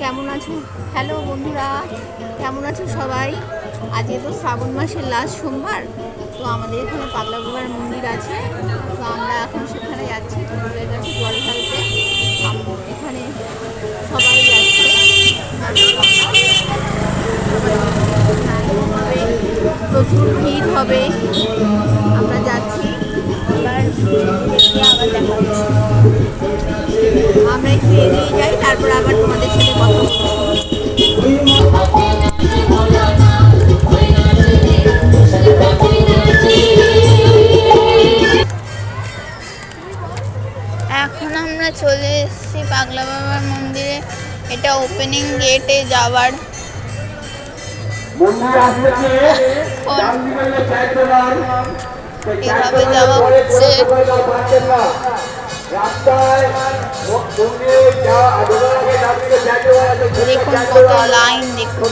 কেমন আছো? হ্যালো বন্ধুরা, কেমন আছো সবাই? আজকে তো শ্রাবণ মাসের লাস্ট সোমবার, তো আমাদের এখানে পাগলা বাবার মন্দির আছে। তো আমরা এখন সেখানে যাচ্ছি ঠাকুরের কাছে জল ঢালতে। এখানে সবাই যাচ্ছে, প্রচুর ভিড় হবে। আমরা যাচ্ছি, এবার আবার দেখা হচ্ছে। আমরা একটু এগিয়ে যাই, তারপর আবার তোমাদের সাথে কথা বলছি। এখন আমরা চলে এসেছি পাগলা বাবার মন্দিরে। এটা ওপেনিং গেটে যাওয়ার। এভাবে যাওয়া হচ্ছে। দেখুন কত লাইন, দেখুন।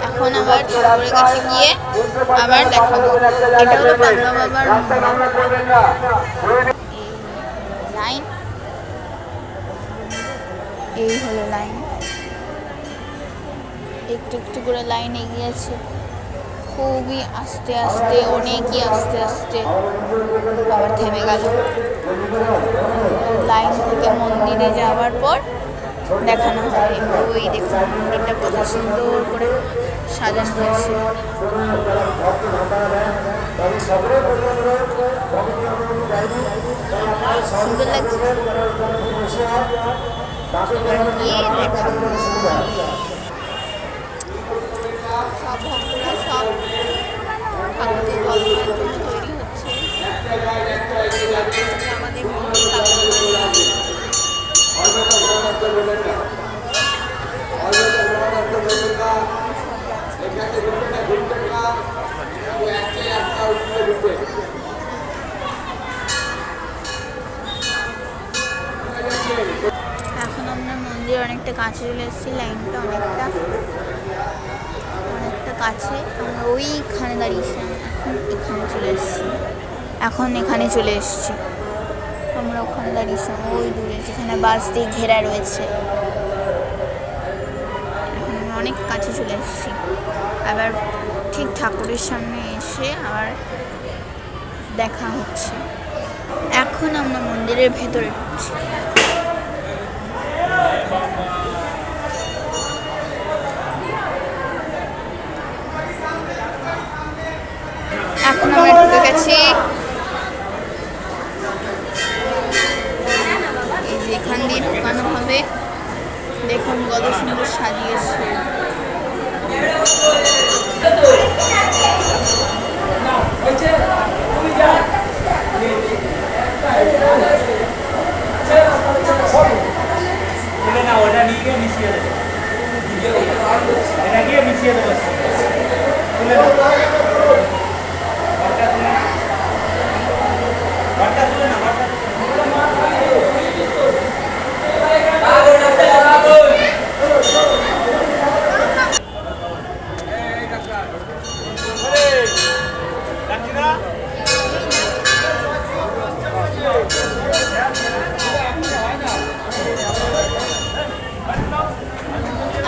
এখন আবার ঠাকুরের কাছে গিয়ে আবার দেখাবো। এটা হলো পাগলা বাবার লাইন, এই হলো লাইন। একটু একটু করে লাইন এগিয়েছে, খুবই আস্তে আস্তে, অনেকই আস্তে আস্তে। আবার থেমে গেল। লাইন থেকে মন্দিরে যাওয়ার পর দেখানো হয়। ওই দেখুন মন্দিরটা কত সুন্দর করে সাজানো হয়েছে, সুন্দর লাগছে। গিয়ে দেখাবো। সব ভক্তরা সব ঠাকুরকে জল দেওয়ার জন্য তৈরি হচ্ছে। আমাদের এখন আমরা মন্দির অনেকটা কাছে চলে এসেছি। লাইনটা অনেকটা কাছে। আমরা ওইখানে দাঁড়িয়েছিলাম, এখন এখানে চলে এসেছি। আমরা ওখানে দাঁড়িয়েছিলাম ওই দূরে, যেখানে বাস দিয়ে ঘেরা রয়েছে। এখন আমরা অনেক কাছে চলে এসেছি। আবার ঠিক ঠাকুরের সামনে এসে আবার দেখা হচ্ছে। এখন আমরা মন্দিরের ভেতরে ঢুকছি। এখন আমরা ঢুকে গেছি। এই যে এখান দিয়ে ঢুকানো হবে। দেখুন কত সুন্দর সাজিয়েছে।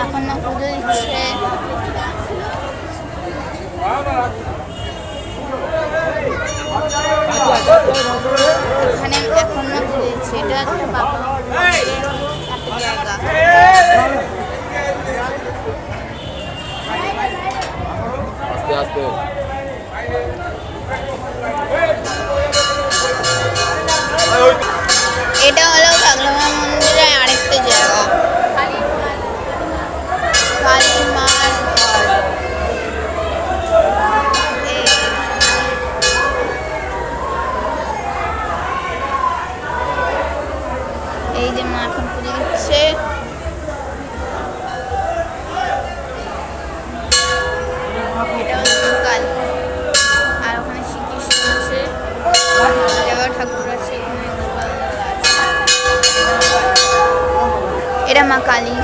এখন না পুজো দিচ্ছে। এখানে এখন না পুজো দিচ্ছে। এটা একটা জায়গা। এটা হলো পাগলা মা মন্দিরের আরেকটা জায়গা, কালী মার ঘর। এই যে মা এখন পুজো দিচ্ছে। এটা মা কালী।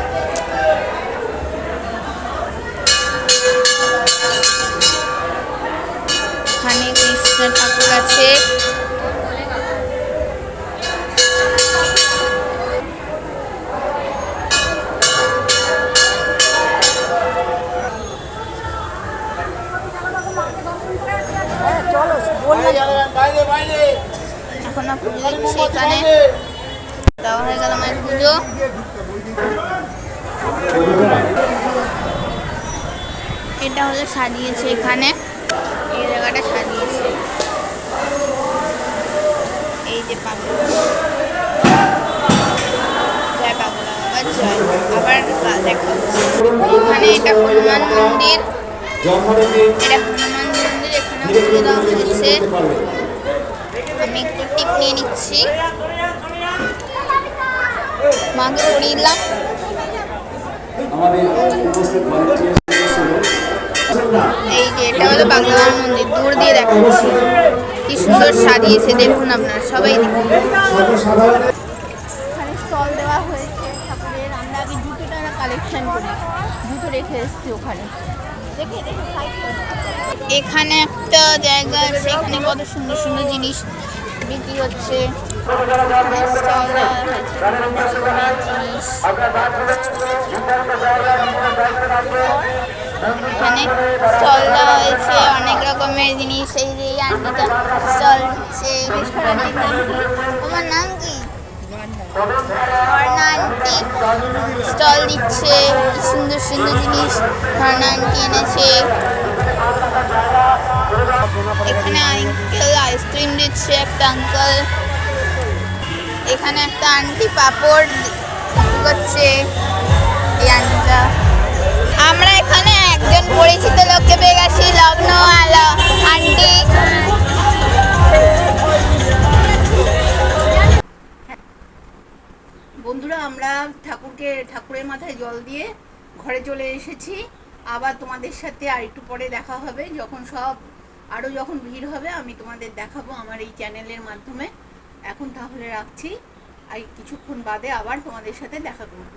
এখানে কৃষ্ণ ঠাকুর আছে। এখন পুজো দিচ্ছে এখানে, দেওয়া হয়ে গেল মায়ের পুজো। এটা হলো সাজিয়েছে এখানে, এই জায়গাটা সাজিয়েছে। এই যে পাগলা, জয় পাগলা বাবা জয়। আবার দেখা হচ্ছে এখানে, এটা হনুমান মন্দির, এটা হনুমান মন্দির। এখানে পুজো দেওয়া হয়েছে। আমি একটু টিপ নিয়ে নিচ্ছি, মাকে পড়িয়ে দিলাম। এই যে এটা হলো পাগলা বাবার মন্দির, দূর দিয়ে দেখা যাচ্ছে। কি সুন্দর সাজিয়েছে দেখুন আপনারা, সবাই দেখুন। এখানে স্টল দেওয়া হয়েছে ঠাকুরের। আমরা আগে জুতোটা কালেকশন করি, জুতো রেখে এসেছি ওখানে। এখানে একটা জায়গা আছে, এখানে কত সুন্দর সুন্দর জিনিস বিক্রি হচ্ছে। স্টল দেওয়া হয়েছে জিনিস। এখানে স্টল দেওয়া হয়েছে অনেক রকমের জিনিস। এই যে আন্টিটা স্টল দিচ্ছে। তোমার নাম কি? ঝর্ণা আন্টি স্টল দিচ্ছে। কি সুন্দর সুন্দর জিনিস ঝর্ণা আন্টি এনেছে। এখানে আঙ্কেল আইসক্রিম দিচ্ছে, একটা আঙ্কেল। এখানে একটা আন্টি পাপড় করছে, এই আন্টিটা। আমরা এখানে একজন পরিচিত লোককে পেয়ে গেছি, লগ্ন আন্টি। বন্ধুরা, আমরা ঠাকুরের মাথায় জল দিয়ে ঘরে চলে এসেছি। আবার তোমাদের সাথে আর একটু পরে দেখা হবে, যখন যখন ভিড় হবে আমি তোমাদের দেখাবো আমার এই চ্যানেলের মাধ্যমে। এখন তাহলে রাখছি, আর কিছুক্ষণ বাদে আবার তোমাদের সাথে দেখা করবো।